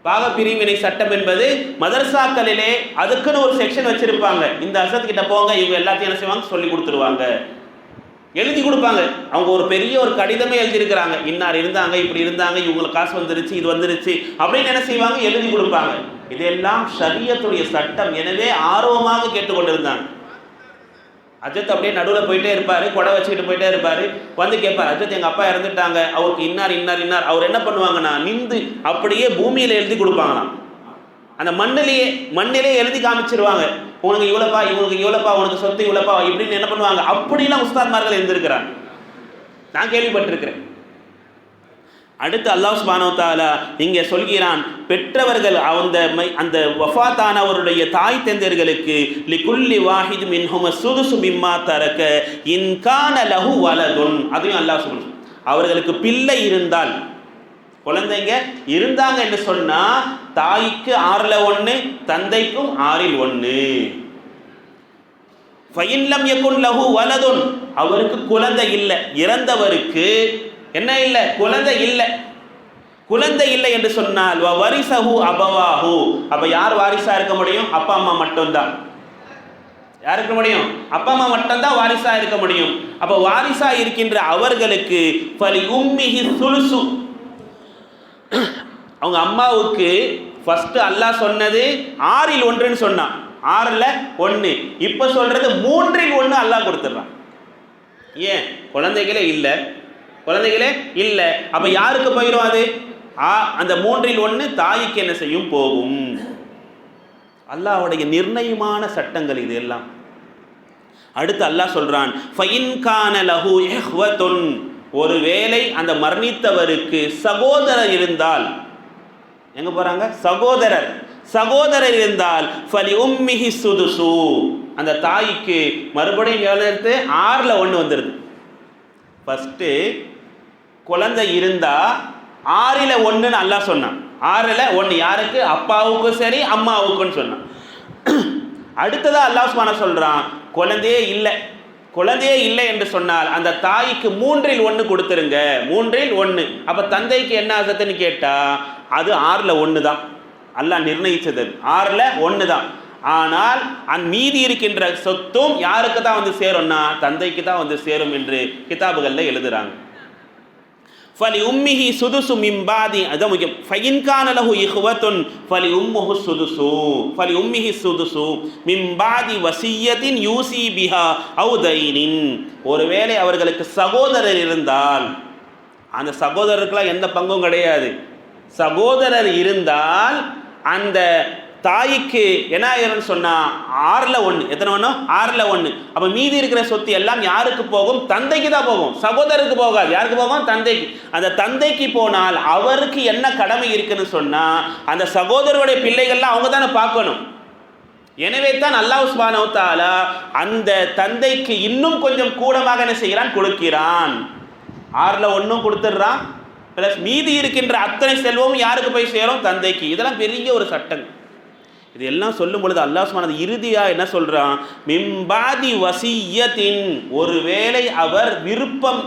பாகப்பிரிவினை சட்டம் என்பது மதரசாக்களிலே அதுக்குன்னு ஒரு செக்ஷன் வச்சிருப்பாங்க. இந்த அசத் கிட்ட போங்க, இவங்க எல்லாத்தையும் என்ன செய்வாங்க? சொல்லி கொடுத்துருவாங்க, எழுதி கொடுப்பாங்க. அவங்க ஒரு பெரிய ஒரு கடிதமே எழுதியிருக்கிறாங்க, இன்னார் இருந்தாங்க, இப்படி இருந்தாங்க, இவங்களுக்கு காசு வந்துருச்சு, இது வந்துருச்சு அப்படின்னு என்ன செய்வாங்க? எழுதி கொடுப்பாங்க. இதெல்லாம் ஷரியத்துடைய சட்டம். எனவே ஆர்வமாக கேட்டுக்கொண்டிருந்தாங்க. அஜத் அப்படியே நடுவில் போயிட்டே இருப்பார், கொடை வச்சுக்கிட்டு போயிட்டே இருப்பார். வந்து கேட்பார், அஜத் எங்கள் அப்பா இறந்துட்டாங்க, அவருக்கு இன்னார். அவர் என்ன பண்ணுவாங்கன்னா நின்று அப்படியே பூமியில் எழுதி கொடுப்பாங்களாம். அந்த மண்ணிலே எழுதி காமிச்சிருவாங்க, உனக்கு இவ்வளோப்பா, இவங்களுக்கு இவ்வளோப்பா, உனக்கு சொத்து இவ்வளோப்பா, இப்படின்னு என்ன பண்ணுவாங்க? அப்படிலாம் உஸ்தாத்மார்கள் இருந்திருக்கிறாங்க, நான் கேள்விப்பட்டிருக்கிறேன். அடுத்து அல்லாஹ் சுப்ஹானஹு வ தஆலா இங்கே சொல்கிறான், பெற்றவர்கள் அந்த வஃபாத்தானவருடைய தாய் தந்தையர்களுக்கு லிகுல்லி வாஹித் மின்ஹும் அஸ்ஸுதுஸு மிம்மா தரக இன் கான லஹு வலதுன், அதையும் அல்லாஹ் சொல்றான். அவர்களுக்கு பிள்ளை இருந்தால், குழந்தைங்க இருந்தாங்க என்று சொன்னா தாய்க்கு 6ல் 1, தந்தைக்கும் 6ல் 1. ஃபஇன் லம் யகுன் லஹு வலதுன், அவருக்கு குழந்தை இல்லை, இறந்தவருக்கு என்ன இல்லை? குழந்தை இல்லை. குழந்தை இல்லை என்று சொன்னால் வரிசஹு அபவாஹு, அப்ப யார் வாரிசா இருக்க முடியும்? அப்பா அம்மா மட்டும்தான். யார் இருக்க முடியும்? அப்பா அம்மா மட்டும்தான் வாரிசா இருக்க முடியும். அப்ப வாரிசா இருக்கின்ற அவர்களுக்கு ஃபலி உம்மிஹி சுலுசு, அவங்க அம்மாவுக்கு ஃபர்ஸ்ட் அல்லாஹ் சொன்னது 6ல் 1ன்னு சொன்னான், 6ல் 1. இப்ப சொல்றது 3ல் 1 அல்லாஹ் கொடுத்துறான். ஏன்? குழந்தைகளே இல்லை. அப்ப யாருக்கு போயிடும் அது? அந்த 3ல் 1 தாய்க்கு என்ன செய்யும்? போகும். அல்லாஹ்வுடைய நிர்ணயமான சட்டங்கள் இது எல்லாம். அடுத்து அல்லாஹ் சொல்றான், ஃபஇன் கான லஹு இஹ்வத்துன், ஒருவேளை அந்த மரணித்தவருக்கு சகோதரர் இருந்தால், எங்க போறாங்க, சகோதரர் இருந்தால் ஃபலி உம்மிஹி சுதுசு, அந்த தாய்க்கு மறுபடியும் எழுத்து 6ல் 1 வந்துடுது. ஃபஸ்ட்டு குழந்தை இருந்தா 6ல் 1ன்னு அல்லாஹ் சொன்னான். 6ல் 1 யாருக்கு, அப்பாவுக்கும் சரி அம்மாவுக்குன்னு சொன்னான். அடுத்ததா அல்லாஹ் சுப்ஹானஹு சொல்றான், குழந்தையே இல்லை என்று சொன்னால் அந்த தாய்க்கு 3ல் 1 கொடுத்துருங்க, 3ல் 1. அப்ப தந்தைக்கு என்ன ஆகுதுன்னு கேட்டா அது 6ல் 1 தான். அல்லாஹ் நிர்ணயிச்சது 6ல் 1 தான். ஆனால் மீதி இருக்கின்ற சொத்தும் யாருக்கு தான் வந்து சேரும்னா தந்தைக்கு தான் வந்து சேரும் என்று கிதாபுகளில் எழுதுறாங்க. ஃபலி உம்மிஹி சுதுசு மின் பாதி, அதான் முக்கியம். ஃபஇன் கான லஹு இஹ்வத்துன் ஃபலி உம்முஹு சுதுசு மின் பாதி வஸிய்யத்தின் யூசி பிஹா அவ் தைனின், ஒருவேளை அவர்களுக்கு சகோதரர் இருந்தால், அந்த சகோதரருக்குலாம் எந்த பங்கும் கிடையாது. சகோதரர் இருந்தால் அந்த தாய்க்கு என்ன ஆயிரும்னு சொன்னா 6ல் 1. எத்தனை 1? 6ல் 1. அப்ப மீதி இருக்கிற சொத்து எல்லாம் யாருக்கு போகும், தந்தைக்கு தான் போகும், சகோதரருக்கு போகாது. யாருக்கு போகும், தந்தைக்கு. அந்த தந்தைக்கு போனால் அவருக்கு என்ன கடமை இருக்குன்னு சொன்னா அந்த சகோதரருடைய பிள்ளைகள்லாம் அவங்க தானே பார்க்கணும். எனவே தான் அல்லாஹ் சுப்ஹானஹு வ தஆலா அந்த தந்தைக்கு இன்னும் கொஞ்சம் கூடமாக என்ன செய்கிறான், கொடுக்கிறான். 6ல் 1 கொடுத்துடுறான், பிளஸ் மீதி இருக்கின்ற அத்தனை செல்வமும் யாருக்கு போய் சேரும், தந்தைக்கு. இதெல்லாம் பெரிய ஒரு சட்டம். இது எல்லாம் சொல்லும் பொழுது அல்லாஹ் சுப்ஹானஹு இறுதியா என்ன சொல்றான், மிம்பாதி வஸிய்யத்தின், ஒருவேளை அவர் விருப்பம்,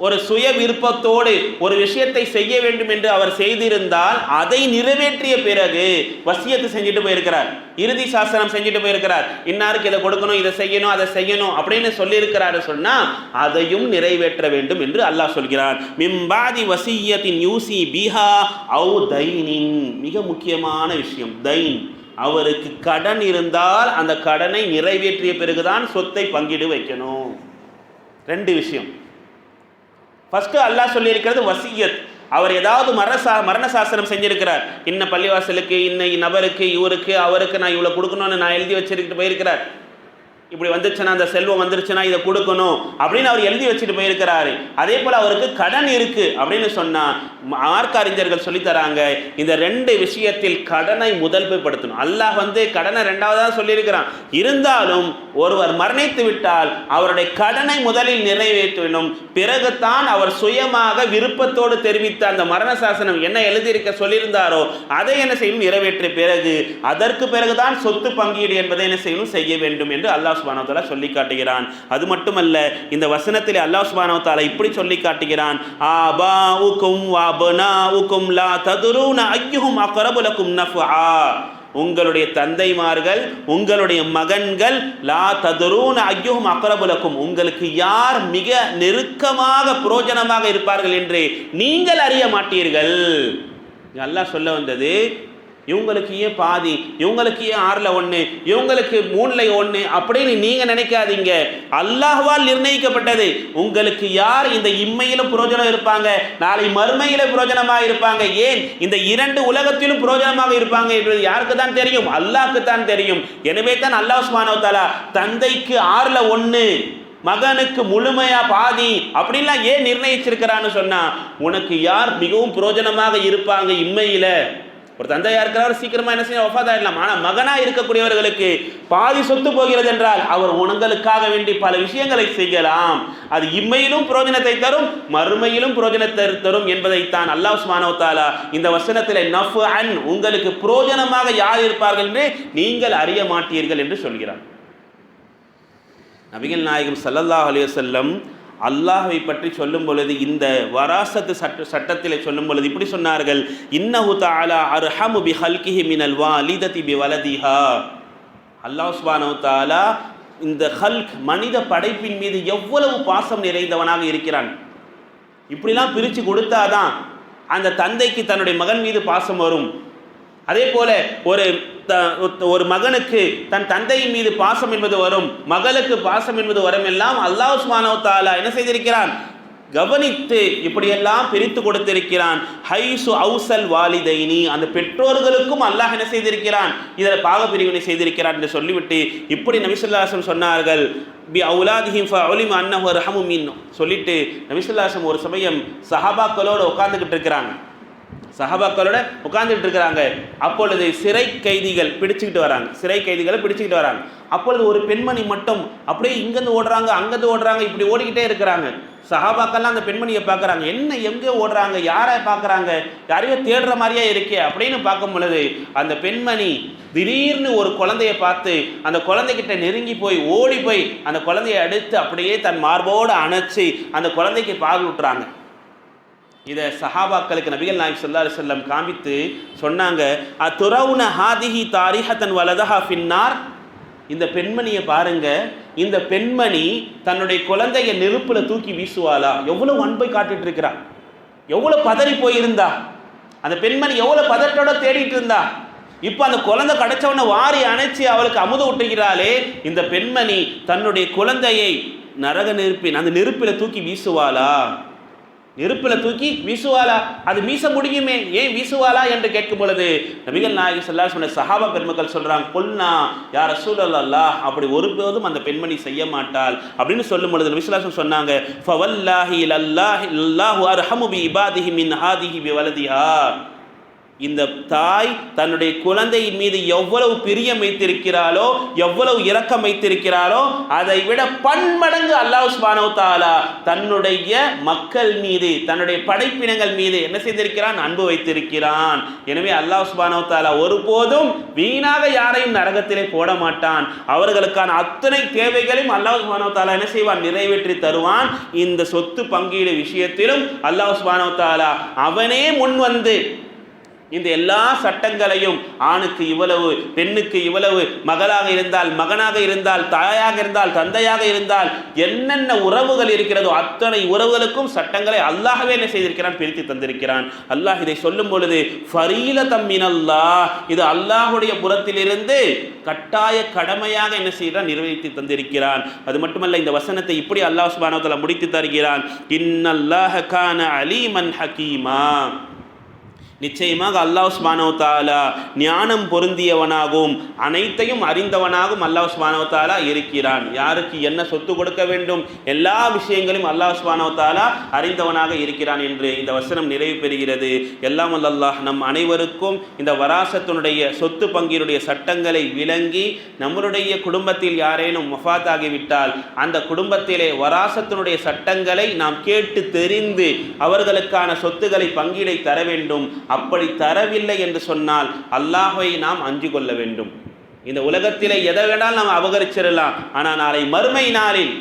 ஒரு சுய விருப்பத்தோடு ஒரு விஷயத்தை செய்ய வேண்டும் என்று அவர் செய்திருந்தால் அதை நிறைவேற்றிய பிறகு வசியத்து செஞ்சுட்டு போயிருக்கிறார், இறுதி சாசனம் செஞ்சுட்டு போயிருக்கிறார், இன்னாருக்கு இதை கொடுக்கணும், இதை செய்யணும், அதை செய்யணும் அப்படின்னு சொல்லியிருக்கிறாரு சொன்னா அதையும் நிறைவேற்ற வேண்டும் என்று அல்லாஹ் சொல்கிறான். மிம்பாதி வஸிய்யத்தின் யூசி பிஹா அவ் தைனின், மிக முக்கியமான விஷயம் தைன். அவருக்கு கடன் இருந்தால் அந்த கடனை நிறைவேற்றிய பிறகுதான் சொத்தை பங்கிடு வைக்கணும். 2 விஷயம். ஃபர்ஸ்ட் அல்லாஹ் சொல்லியிருக்கிறது வசியத். அவர் ஏதாவது மரண சாசனம் செஞ்சிருக்கிறார், இன்ன பள்ளிவாசலுக்கு, இன்ன நபருக்கு, இவருக்கு, அவருக்கு நான் இவ்வளோ கொடுக்கணும்னு நான் எழுதி வச்சிருக்கிட்டு போயிருக்கிறார். இப்படி வந்துச்சுன்னா, அந்த செல்வம் வந்துருச்சுன்னா இதை கொடுக்கணும் அப்படின்னு அவர் எழுதி வச்சுட்டு போயிருக்கிறாரு. அதே போல் அவருக்கு கடன் இருக்கு அப்படின்னு சொன்னால் மார்க்க அறிஞர்கள் சொல்லித்தராங்க, இந்த 2 விஷயத்தில் கடனை முதல்படுத்தணும். அல்லாஹ் வந்து கடனை 2வதாக சொல்லியிருக்கிறான். இருந்தாலும் ஒருவர் மரணித்து விட்டால் அவருடைய கடனை முதலில் நிறைவேற்றணும், பிறகுதான் அவர் சுயமாக விருப்பத்தோடு தெரிவித்த அந்த மரண சாசனம் என்ன எழுதியிருக்க சொல்லியிருந்தாரோ அதை என்ன செய்யணும், நிறைவேற்றிய பிறகு அதற்கு பிறகுதான் சொத்து பங்கீடு என்பதை என்ன செய்யணும், செய்ய வேண்டும் என்று அல்லாஹ் சுப்ஹானஹு வ தஆலா சொல்லி காட்டுகிறான். அது மட்டுமல்ல, இந்த வசனத்திலே அல்லாஹ் சுப்ஹானஹு வ தஆலா இப்படி சொல்லி காட்டுகிறான், ஆபாஉக்கும் வஅப்னாஉக்கும் லா ததுரூன அய்யுஹும் அக்ரபு லக்கும் நஃபஆ, உங்களுடைய தந்தைமார்கள், உங்களுடைய மகன்கள், லா ததுரூன அய்யுஹும் அக்ரபு லக்கும், உங்களுக்கு யார் மிக நெருக்கமாக பிரயோஜனமாக இருப்பார்கள் என்று நீங்கள் அறிய மாட்டீர்கள். அல்லாஹ் சொல்ல வந்தது, இவங்களுக்கு ஏன் பாதி, இவங்களுக்கு ஏன் 6ல் 1, இவங்களுக்கு 3ல் 1 அப்படின்னு நீங்க நினைக்காதீங்க. அல்லாஹ்வால் நிர்ணயிக்கப்பட்டது. உங்களுக்கு யார் இந்த இம்மையிலும் பிரயோஜனம் இருப்பாங்க, நாளை மறுமையிலும் பிரயோஜனமாக இருப்பாங்க, ஏன் இந்த 2 உலகத்திலும் பிரயோஜனமாக இருப்பாங்க என்பது யாருக்கு தான் தெரியும், அல்லாஹ்க்கு தான் தெரியும். எனவே தான் அல்லாஹ் சுப்ஹானஹு வ தஆலா தந்தைக்கு 6ல் 1, மகனுக்கு முழுமையா பாதி அப்படின்லாம் ஏன் நிர்ணயிச்சிருக்கிறான்னு சொன்னா, உனக்கு யார் மிகவும் பிரயோஜனமாக இருப்பாங்க இம்மையில. ஒரு தந்தையா இருக்கிறவர் சீக்கிரமா என்ன செய்ய வஃபாத் ஆயிடலாம். ஆனால் மகனா இருக்கக்கூடியவர்களுக்கு பாதி சொத்து போகிறது என்றால் அவர் உங்களுக்காக வேண்டி பல விஷயங்களை செய்யலாம். அது இம்மையிலும் பிரயோஜனத்தை தரும், மறுமையிலும் பிரயோஜனத்தை தரும் என்பதைத்தான் அல்லாஹ் சுப்ஹானஹு வ தஆலா இந்த வசனத்தில் நஃப்அன், உங்களுக்கு பிரயோஜனமாக யார் இருப்பார்கள் என்று நீங்கள் அறிய மாட்டீர்கள் என்று சொல்கிறார். நபிகள் நாயகம் ஸல்லல்லாஹு அலைஹி வஸல்லம் அல்லாஹ்வை பற்றி சொல்லும் பொழுது, இந்த வராசத்து சட்டத்தில் சொல்லும் பொழுது இப்படி சொன்னார்கள், இன்னஹு தஆலா அர்ஹமு பி ஹல்கிஹி மினல் வாலிததி பி வலதிஹா. அல்லாஹ் சுப்ஹானஹு வ தஆலா இந்த ஹல்க், மனித படைப்பின் மீது எவ்வளவு பாசம் நிறைந்தவனாக இருக்கிறான். இப்படிலாம் பிரித்து கொடுத்தாதான் அந்த தந்தைக்கு தன்னுடைய மகன் மீது பாசம் வரும். அதே போல ஒரு மகனுக்கு தன் தந்தையின் மீது பாசம் என்பது வரும், மகளுக்கு பாசம் என்பது வரும். எல்லாம் அல்லாஹ் சுப்ஹானஹு வ தஆலா என்ன செய்திருக்கிறான், கவனித்து இப்படியெல்லாம் பிரித்து கொடுத்திருக்கிறான். ஹைசு அவுசல் வாலிதைனி, அந்த பெற்றோர்களுக்கும் அல்லாஹ் என்ன செய்திருக்கிறான், இதில் பாகப்பிரிவினை செய்திருக்கிறான் என்று சொல்லிவிட்டு இப்படி நபி ஸல்லல்லாஹு அலைஹி வஸல்லம் சொன்னார்கள். பி அவுலாதிஹிம் ஃபஉலிம அன்னஹு அர்ஹமு மின், சொல்லிட்டு நபி ஸல்லல்லாஹு அலைஹி வஸல்லம் ஒரு சமயம் சஹாபாக்களோடு உட்கார்ந்துகிட்டு இருக்கிறாங்க. அப்பொழுது சிறை கைதிகளை பிடிச்சுக்கிட்டு வராங்க. அப்பொழுது ஒரு பெண்மணி மட்டும் அப்படியே இங்கேருந்து ஓடுறாங்க, அங்கேருந்து ஓடுறாங்க, இப்படி ஓடிக்கிட்டே இருக்கிறாங்க. சஹாபாக்கெல்லாம் அந்த பெண்மணியை பார்க்குறாங்க, என்ன எங்கே ஓடுறாங்க, யாரை பார்க்குறாங்க, யாரையோ தேடுற மாதிரியே இருக்கே அப்படின்னு பார்க்கும் பொழுது அந்த பெண்மணி திடீர்னு ஒரு குழந்தைய பார்த்து அந்த குழந்தைகிட்ட நெருங்கி போய் ஓடி போய் அந்த குழந்தையை அடுத்து அப்படியே தன் மார்போடு அணைச்சி அந்த குழந்தைக்கு பால் ஊட்டுறாங்க. இதை சஹாபாக்களுக்கு நபிகள் நாயகம் ஸல்லல்லாஹு அலைஹி வஸல்லம் காமித்து சொன்னாங்க, அதுரவுன ஹாதிஹி தாரிஹத்தன் வலதஹா ஃபின்னார், இந்த பெண்மணியை பாருங்க, இந்த பெண்மணி தன்னுடைய குழந்தைய நெருப்புல தூக்கி வீசுவாளா? எவ்வளவு அன்பை காட்டிட்டு இருக்கிறா, எவ்வளவு பதறி போயிருந்தா, அந்த பெண்மணி எவ்வளவு பதட்டோட தேடிட்டு இருந்தா. இப்போ அந்த குழந்தை கிடைச்சவன வாரி அணைச்சி அவளுக்கு அமுத விட்டுகிறாளே, இந்த பெண்மணி தன்னுடைய குழந்தையை நரக நெருப்பின் அந்த நெருப்பில தூக்கி வீசுவாளா? அது வீச முடியுமே, ஏன் வீசுவாளா என்று கேட்கும் பொழுது நபிகள் நாயகம் ஸல்லல்லாஹு அலைஹி வஸல்லம் சஹாபா பெருமக்கள் சொல்றாங்க, குல்னா யா ரசூலல்லாஹ், அப்படி ஒருபோதும் அந்த பெண்மணி செய்ய மாட்டாள் அப்படின்னு சொல்லும் பொழுது நபி ஸல்லல்லாஹு அலைஹி வஸல்லம் சொன்னாங்க, ஃபவல்லாஹி லல்லாஹு அர்ஹமு பி இபாதிஹி மின் ஹாதிஹி பி வலதிஹா, இந்த தாய் தன்னுடைய குழந்தையின் மீது எவ்வளவு பிரியம் வைத்திருக்கிறாளோ, எவ்வளவு இரக்கம் வைத்திருக்கிறாளோ, அதை விட பன்மடங்கு அல்லாஹ் சுப்ஹானஹு வ தஆலா தன்னுடைய மக்கள் மீது, தன்னுடைய படைப்பினங்கள் மீது என்ன செய்திருக்கிறான், அன்பு வைத்திருக்கிறான். எனவே அல்லாஹ் சுப்ஹானஹு வ தஆலா ஒருபோதும் வீணாக யாரையும் நரகத்திலே போட மாட்டான். அவர்களுக்கான அத்தனை தேவைகளையும் அல்லாஹ் சுப்ஹானஹு வ தஆலா என்ன செய்வான், நிறைவேற்றி தருவான். இந்த சொத்து பங்கீடு விஷயத்திலும் அல்லாஹ் சுப்ஹானஹு வ தஆலா அவனே முன் வந்து இந்த எல்லா சட்டங்களையும், ஆணுக்கு இவ்வளவு, பெண்ணுக்கு இவ்வளவு, மகளாக இருந்தால், மகனாக இருந்தால், தாயாக இருந்தால், தந்தையாக இருந்தால், என்னென்ன உறவுகள் இருக்கிறதோ அத்தனை உறவுகளுக்கும் சட்டங்களை அல்லாஹ்வே என்ன செய்திருக்கிறான், பிரித்து தந்திருக்கிறான். அல்லாஹ் இதை சொல்லும் பொழுது ஃபரீலத்தம் மினல்லாஹ், இது அல்லாஹ்வுடைய புறத்திலிருந்து கட்டாய கடமையாக என்ன செய்கிறான், நிறைவேற்றி தந்திருக்கிறான். அது மட்டுமல்ல, இந்த வசனத்தை இப்படி அல்லாஹ் சுப்ஹானஹு வ தஆலா முடித்து தருகிறான், இன்னல்லாஹ கான அலீமன் ஹகீமா, நிச்சயமாக அல்லாஹ் சுப்ஹானஹு வ தஆலா ஞானம் பொருந்தியவனாகவும் அனைத்தையும் அறிந்தவனாகவும் அல்லாஹ் சுப்ஹானஹு வ தஆலா இருக்கிறான். யாருக்கு என்ன சொத்து கொடுக்க வேண்டும், எல்லா விஷயங்களையும் அல்லாஹ் சுப்ஹானஹு வ தஆலா அறிந்தவனாக இருக்கிறான் என்று இந்த வசனம் நிறைவு பெறுகிறது. எல்லாம் அல்லாஹ் நம் அனைவருக்கும் இந்த வராசத்தினுடைய சொத்து பங்கினுடைய சட்டங்களை விளங்கி, நம்மளுடைய குடும்பத்தில் யாரேனும் வஃபாத் ஆகிவிட்டால் அந்த குடும்பத்திலே வராசத்தினுடைய சட்டங்களை நாம் கேட்டு தெரிந்து அவர்களுக்கான சொத்துக்களை பங்கீடை தர வேண்டும். அப்படி தரவில்லை என்று சொன்னால் அல்லாஹ்வை நாம் அஞ்சு கொள்ள வேண்டும். இந்த உலகத்திலே எதை வேணாலும் நாம் அபகரிச்சிடலாம், ஆனால் நாளை மறுமை நாளில்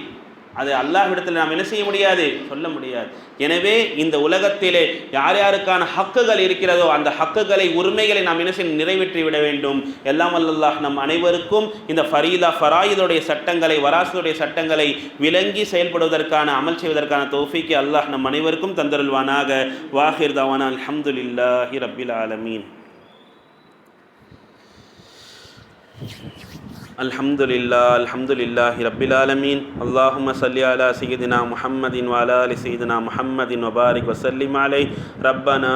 அது அல்லாஹ்விடத்தில் நாம் என்ன செய்ய முடியாது, சொல்ல முடியாது. எனவே இந்த உலகத்திலே யார் யாருக்கான ஹக்குகள் இருக்கிறதோ அந்த ஹக்குகளை, உரிமைகளை நாம் என்ன செய்ய, நிறைவேற்றி விட வேண்டும். எல்லாம் அல்லாஹ் நம் அனைவருக்கும் இந்த ஃபராயிதுடைய சட்டங்களை, வராசத்துடைய சட்டங்களை விளங்கி செயல்படுவதற்கான, அமல் செய்வதற்கான தௌஃபீக்கை அல்லாஹ் நம் அனைவருக்கும் தந்தருள்வானாக. வாஹிர் தவானா அல்ஹம்துலில்லாஹி ரப்பில் ஆலமீன். அல்ஹம்துலில்லாஹி ரப்பில் ஆலமீன். அல்லாஹும்ம ஸல்லி அலா சய்யிதினா முஹம்மதின் வ அலா ஆலி சய்யிதினா முஹம்மதின் வ பாரிக் வ ஸல்லிம் அலைஹி. ரப்பனா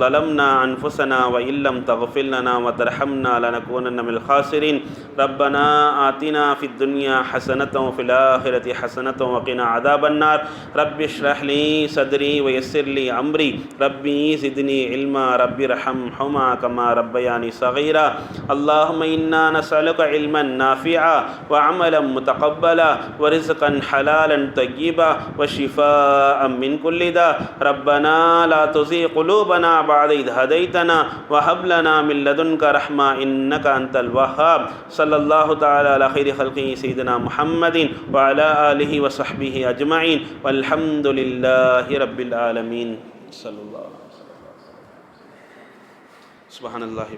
ஸலம்னா அன்ஃபுஸனா வ இல்லம் தக்ஃபிர் லனா வ தர்ஹம்னா லனகூனன்ன மினல் ஹாஸிரீன். ரப்பனா ஆத்தினா ஃபித் துன்யா ஹஸனத்தன் வ ஃபில் ஆஹிரத்தி ஹஸனத்தன் வ கினா அஸாபன் நார். ரப்பி இஷ்ரஹ் லி ஸத்ரி வ யஸ்ஸிர் லி அம்ரி. ரப்பி ஸித்னி இல்மா. ரப்பி ரஹம்ஹுமா கமா ரப்பயானி ஸகீரா. அல்லாஹும்ம இன்னா நஸ்அலுக இல்மன் نافعا وعملا متقبلا ورزقا حلالا طيبا وشفاء من كل داء. ربنا لا تزغ قلوبنا بعد إذ هديتنا وهب لنا من لدنك رحمة إنك أنت الوهاب. صلى الله تعالى على خير خلقه سيدنا محمد وعلى آله وصحبه أجمعين والحمد لله رب العالمين. صلى الله عليه وسلم. سبحان الله.